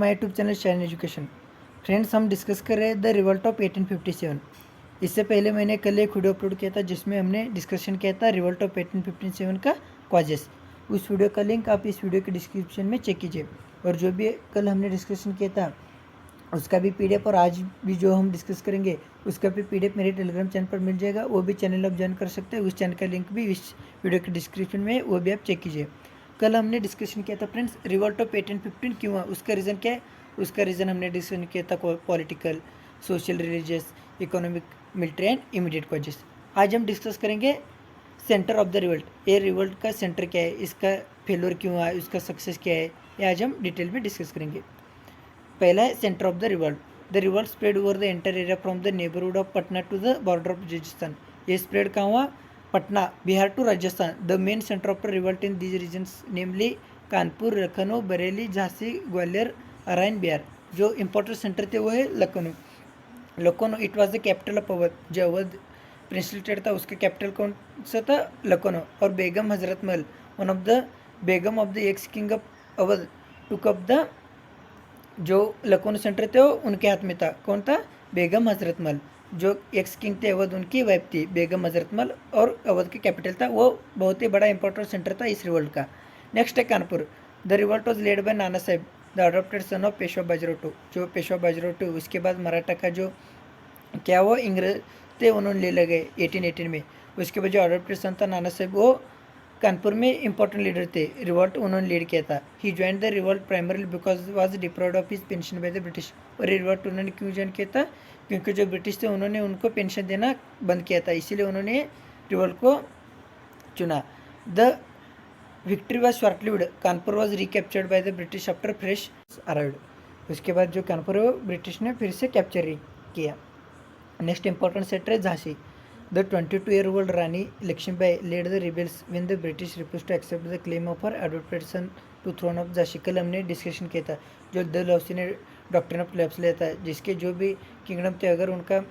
My YouTube channel shine education. Friends, हम discuss कर रहे हैं द रिवॉल्ट ऑफ 1857। इससे पहले मैंने कल एक वीडियो अपलोड किया था जिसमें हमने डिस्कशन किया था रिवॉल्ट ऑफ 1857 का कॉजेस। उस वीडियो का लिंक आप इस वीडियो के डिस्क्रिप्शन में चेक कीजिए। और जो भी कल हमने डिस्कशन किया था उसका भी पीडीएफ और आज भी जो हम डिस्कस करेंगे उसका भी पीडीएफ मेरे टेलीग्राम चैनल पर मिल जाएगा। वो भी चैनल आप ज्वाइन कर सकते हैं। उस चैनल का लिंक भी इस वीडियो के डिस्क्रिप्शन में है, वो भी आप चेक कीजिए। कल हमने डिस्कशन किया था फ्रेंड्स रिवॉल्ट ऑफ 1815 क्यों हुआ, उसका रीज़न क्या है। उसका रीज़न हमने डिस्कशन किया था political, social, religious, economic, military and immediate causes. आज हम डिस्कस करेंगे सेंटर ऑफ द रिवॉल्ट। ये रिवॉल्ट का सेंटर क्या है, इसका फेलोर क्यों हुआ, उसका सक्सेस क्या है, ये आज हम डिटेल में डिस्कस करेंगे। पहला है centre of the revolt. The revolt spread over the entire area from the neighbourhood of Patna to the border of Rajasthan. ये स्प्रेड कहाँ हुआ, Patna Bihar to Rajasthan. The main centre of the revolt in these regions namely Kanpur, Lucknow, Bareilly, Jhansi, Gwalior, अराइन, बिहार। जो important centre थे वो है Lucknow. Lucknow it was the capital of Awadh. जो Awadh princely state था उसका कैपिटल कौन सा था, लखनऊ। और Begum Hazrat Mahal, one of the Begum of the x king of Awadh, took up the, जो लखनऊ सेंटर थे वो उनके हाथ में था। कौन था, बेगम हजरत महल। जो एक्स किंग थे अवध, उनकी वाइफ थी बेगम हजरत महल, और अवध की कैपिटल था वो। बहुत ही बड़ा इंपॉर्टेंट सेंटर था इस रिवॉल्ट का। नेक्स्ट है Kanpur. The revolt was led by Nana Sahib, the adopted son of Peshwa Bajirao two. जो पेशवा बाजीराव टू, उसके बाद मराठा का जो क्या वो इंग्रज थे उन्होंने ले लगे 1818 में। उसके बाद जो अडॉप्टेड सन था नाना साहेब, वो कानपुर में इंपॉर्टेंट लीडर थे। रिवॉल्ट उन्होंने लीड किया था। He join the revolt primarily because was deprived of his pension by the British. और रिवॉल्ट उन्होंने क्यों ज्वाइन किया था, क्योंकि जो ब्रिटिश थे उन्होंने उनको पेंशन देना बंद किया था, इसीलिए उन्होंने रिवॉल्ट को चुना। The victory was short lived. Kanpur was recaptured by the British after fresh arrived. उसके बाद जो कानपुर है वो ब्रिटिश ने फिर से कैप्चर किया। नेक्स्ट इंपॉर्टेंट सेक्टर है Jhansi. The 22-year-old Rani Lakshmibai led the rebels when the British refused to accept the claim of her adopted son to throne of Jhansi. कल हमने डिस्कशन किया था जो डलहौसी ने डॉक्ट्रिन ऑफ लैप्स लिया था, जिसके जो भी किंगडम थे अगर उनका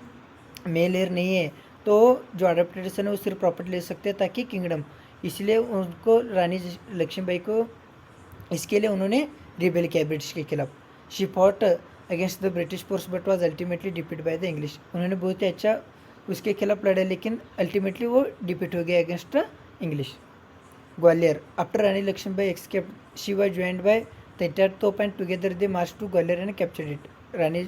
मेल हेयर नहीं है तो जो अडोप्टेड सन है वो सिर्फ प्रॉपर्टी ले सकते हैं ताकि किंगडम। इसलिए उनको रानी लक्ष्मीबाई को इसके लिए उन्होंने रिबेल किया ब्रिटिश के खिलाफ। She fought against the British force but was ultimately defeated by the English. उन्होंने बहुत ही अच्छा उसके खिलाफ लड़े लेकिन अल्टीमेटली वो डिफीट हो गया against English. Gwalior. After Rani Lakshmibai escaped she was joined by Tatya Tope and together they march to Gwalior and captured it. Rani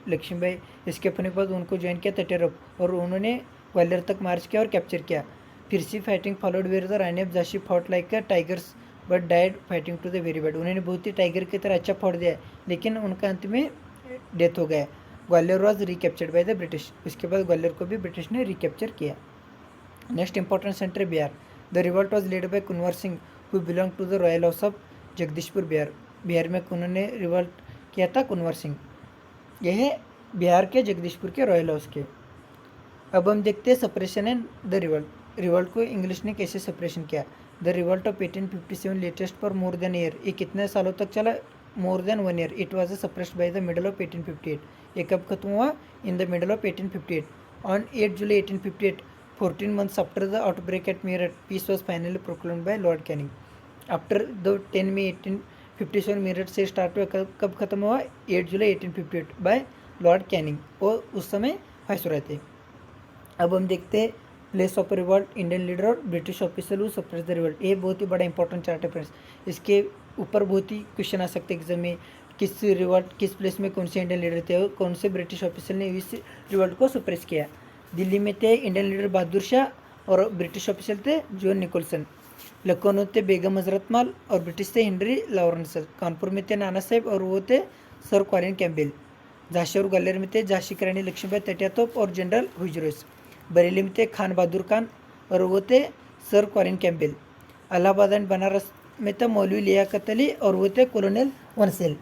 Lakshmibai escape होने के बाद उनको ज्वाइन किया तेटार और उन्होंने ग्वालियर तक मार्च किया और कैप्चर किया। Fierce fighting followed where the Rani of Jhansi fought like a tigress but died fighting to the very bad. उन्होंने बहुत ही टाइगर की तरह अच्छा फॉट दिया लेकिन उनका अंत में डेथ हो गया। Gwalior was recaptured by the British. उसके बाद ग्वालियर को भी ब्रिटिश ने रिकैप्चर किया। Next important centre Bihar. The revolt was led by Kunwar Singh who belong to the royal house of Jagdishpur Bihar. Bihar में उन्होंने रिवॉल्ट किया था कुंवर सिंह। यह है बिहार के जगदीशपुर के रॉयल हाउस के। अब हम देखते हैं suppression and the revolt. Revolt को इंग्लिश ने कैसे सप्रेशन किया। The revolt of 1857 lasted for more than year. ये कितने सालों तक चला, more than 1 year. It was suppressed by the middle of 1858। ये कब खत्म हुआ, in the middle of 1858। On 8 July 1858, 14 months after the outbreak at Meerut, peace was finally proclaimed by Lord Canning. After the 10 मई 1857 मीरठ से स्टार्ट हुआ, कब खत्म हुआ, 8 July 1858 bye Lord Canning. वो उस समय वाइसरॉय थे। अब हम देखते हैं place of revolt, Indian leader और British officer who suppress the revolt. ये बहुत ही बड़ा इंपॉर्टेंट चार्ट है फ्रेंड्स। इसके ऊपर बहुत ही क्वेश्चन आ सकते हैं एग्जाम में। किस रिवॉल्ट, किस प्लेस में कौन से इंडियन लीडर थे और कौन से ब्रिटिश ऑफिसर ने इस रिवॉल्ट को सप्रेस किया। दिल्ली में थे इंडियन लीडर बहादुर शाह और ब्रिटिश ऑफिसर थे जॉन निकोलसन। लखनऊ थे बेगम हजरत महल और ब्रिटिश थे हेनरी लॉरेंस। कानपुर में थे नाना साहेब और वो थे सर कॉलिन कैम्पबेल। झांसी और ग्वालियर में थे झांसी की रानी लक्ष्मीबाई तटियातोप और जनरल हुजरोस। बरेली में थे खान बहादुर खान और वो थे sir Colin Campbell. Allahabad and Banaras में थे मौलवी लियाकत अली और वो थे कॉलोनल वंसेल।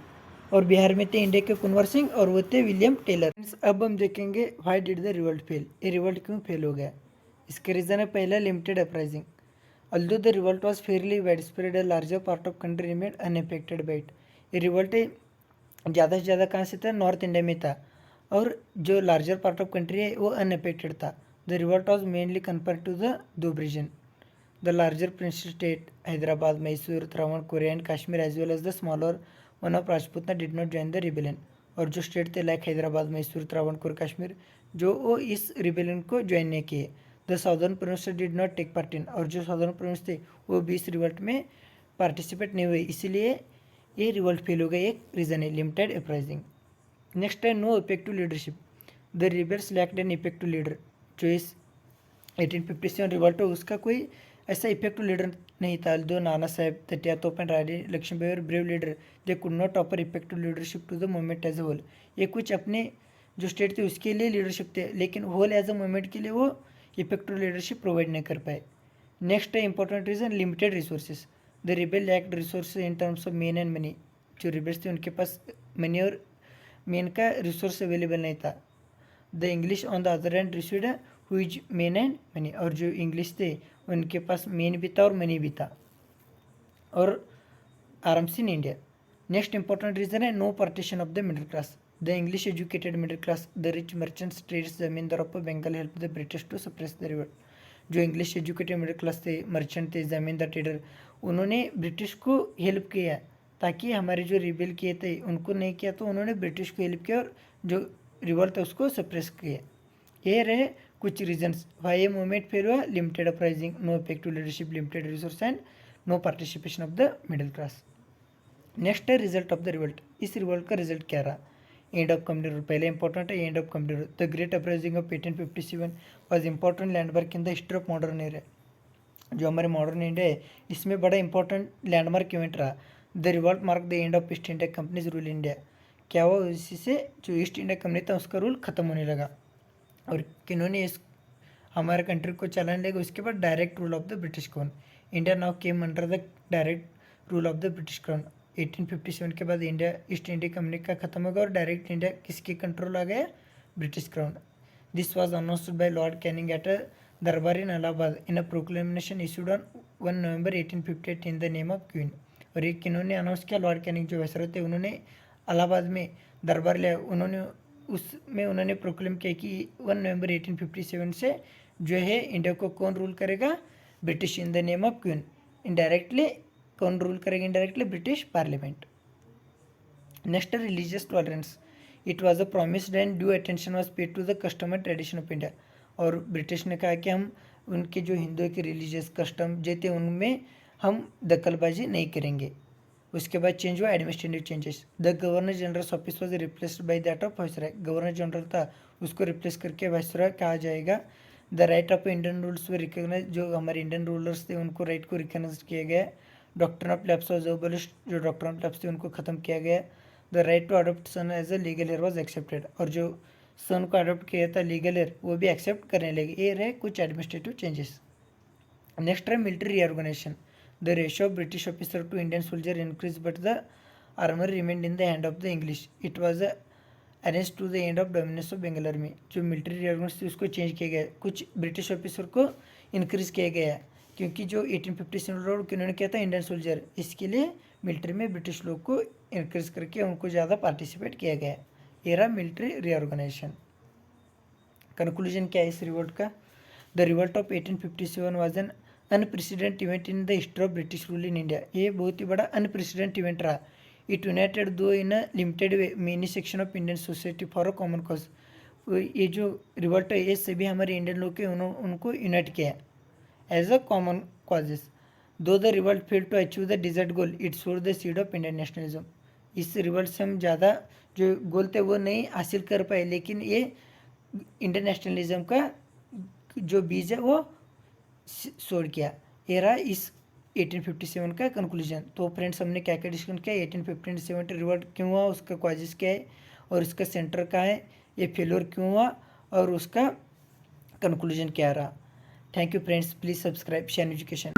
और बिहार में थे इंडिया के कुंवर सिंह और वो थे विलियम टेलर। अब हम देखेंगे why did the revolt fail. ये रिवॉल्ट क्यों फेल हो गया। इसके रीज़न है पहला limited uprising. Although the revolt was Fairlie wide spread, a larger part of country remade unaffected bye it. ये रिवॉल्ट ज़्यादा से ज़्यादा कहाँ से था, नॉर्थ इंडिया में था और जो लार्जर पार्ट ऑफ कंट्री है वो अनअफेक्टेड था। The revolt was mainly confined to the two region, the larger prince state Hyderabad, Mysore, Travancore and Kashmir, as well as the smaller one of Rajputana did not join the rebellion. और जो state थे like Hyderabad, Mysore, Travancore, Kashmir, जो वो इस rebellion को ज्वाइन नहीं किए। The southern province did not take part in, और जो साउदर्न प्रोविंस थे वो भी इस रिवोल्ट में पार्टिसिपेट नहीं हुए, इसीलिए ये रिवोल्ट फेल हो गई। एक रीज़न है लिमिटेड अपराइजिंग। नेक्स्ट है no effective leadership. The rebels lacked an effective leader. जो इस 1857 रिवोल्ट हो उसका कोई ऐसा इफेक्टिव लीडर नहीं था। जो नाना साहेब, तटिया तोप एंड रानी लक्ष्मीबाई और brave leader, they could not offer effective leadership to the movement as a whole. ये कुछ अपने जो स्टेट थे उसके लिए लीडरशिप थे, लेकिन होल एज अ मूवमेंट के लिए वो इफेक्टिव लीडरशिप प्रोवाइड नहीं कर पाए। नेक्स्ट है important reason limited resources. The rebel lacked resources in terms of men and money. जो रिबेल्स थे उनके पास मनी और मेन का रिसोर्स अवेलेबल नहीं था। The English on the other hand received huge men and money. और जो इंग्लिश थे उनके पास मेन भी था और मनी भी था, और arms in India. Next important reason है no partition of the middle class. The English educated middle class, the rich merchants, trades, zamindar of Bengal help the British to suppress the revolt. जो English educated middle class थे, merchant थे, ज़मींदार, trader, उन्होंने British को help किया ताकि हमारे जो रिबेल किए थे उनको नहीं किया, तो उन्होंने ब्रिटिश को हेल्प किया और जो रिवोल्ट था उसको सप्रेस किया। ये रहे कुछ रीजन्स वाई ये मूवमेंट फेल हुआ। Limited uprising, no effective leadership, limited resource and no participation of the middle class. Next है रिजल्ट ऑफ द रिवोल्ट। इस रिवोल्ट का रिजल्ट क्या रहा। एंड ऑफ कंपनी रूल, पहले इंपॉर्टेंट है end of company rule. The great uprising of 1857 was important landmark in the history of modern era. जो हमारे modern India है इसमें बड़ा इंपॉर्टेंट लैंडमार्क इवेंट रहा। The revolt mark the end of east India companies rule India. क्या हुआ, इसी से जो ईस्ट इंडिया कंपनी था उसका रूल खत्म होने लगा, और किन्होंने इस हमारे कंट्री को चलाने लगे उसके बाद direct rule of the British crown. India now came under the direct rule of the British crown. 1857 के बाद इंडिया ईस्ट इंडिया कंपनी का खत्म हो गया और डायरेक्ट इंडिया किसके कंट्रोल आ गया, British crown. This was announced by Lord Canning at a durbar in Allahabad in a proclamation issued on 1 November 1858 in the name of queen. और ये किन्होंने अनाउंस किया, लॉर्ड कैनिंग जो वैसरॉय थे उन्होंने इलाहाबाद में दरबार लिया, उन्होंने उसमें उन्होंने प्रोक्लेम किया कि 1 नवंबर 1857 से जो है इंडिया को कौन रूल करेगा, British in the name of queen. Indirectly कौन रूल करेगा, indirectly British parliament. Next religious tolerance. It was a promised and due attention was paid to the custom and tradition of India. और British ने कहा कि हम उनके जो हिंदुओं के रिलीजियस कस्टम जो थे उनमें हम दखलबाजी नहीं करेंगे। उसके बाद चेंज हुआ administrative changes. The governor general office was replaced by that of viceroy. Governor general था उसको रिप्लेस करके वाइसरॉय कहा जाएगा। The right of Indian rules were recognise. जो हमारे इंडियन रूलर्स थे उनको राइट को रिकॉग्नाइज किया गया। Doctrine of lapse was abolished. जो डॉक्ट्रिन ऑफ लैप्स थे उनको खत्म किया गया। The right to adopt son as a legal heir was accepted. और जो सन को अडॉप्ट किया था लीगल एयर वो भी एक्सेप्ट करने लगे। ये रहे कुछ एडमिनिस्ट्रेटिव चेंजेस। नेक्स्ट है military reorganisation. The ratio of British officer to Indian soldier increase but the armour remained in the hand of the English. It was arrange to the end of dominance of Bengal army. जो military reorganisation थी उसको change किया गया, कुछ British officer को increase किया गया, क्योंकि जो 1857 लोग किन्होंने किया था इंडियन सोल्जर, इसके लिए मिलिट्री में ब्रिटिश लोग को इंक्रीज करके उनको ज़्यादा पार्टिसिपेट किया गया। ये रहा मिलिट्री रीऑर्गेनाइजेशन। कंक्लूजन क्या है इस रिवोल्ट का। The revolt of 1857 was an unprecedented event in the history of British rule in India. ये बहुत ही बड़ा अनप्रेसिडेंट इवेंट रहा। It united though in a limited way many section of Indian society for a common cause. ये जो revolt है ये सभी हमारे इंडियन लोग के उनको यूनाइट किया as a common causes. Though the revolt failed to achieve the desired goal, it sowed the seed of Indian nationalism. इस रिवोल्ट से हम ज़्यादा जो गोल थे वो नहीं हासिल कर पाए, लेकिन ये इंडियन नेशनलिज्म का जो बीज है वो सोड़ किया। ये रहा इस 1857 का कंक्लूजन। तो फ्रेंड्स हमने क्या क्या डिस्कशन किया, 1857 रिवोल्ट क्यों हुआ, उसका कॉजेस क्या है और उसका सेंटर कहाँ है, ये फेलोर क्यों हुआ और उसका कंक्लूजन क्या रहा। Thank you friends, please subscribe share education.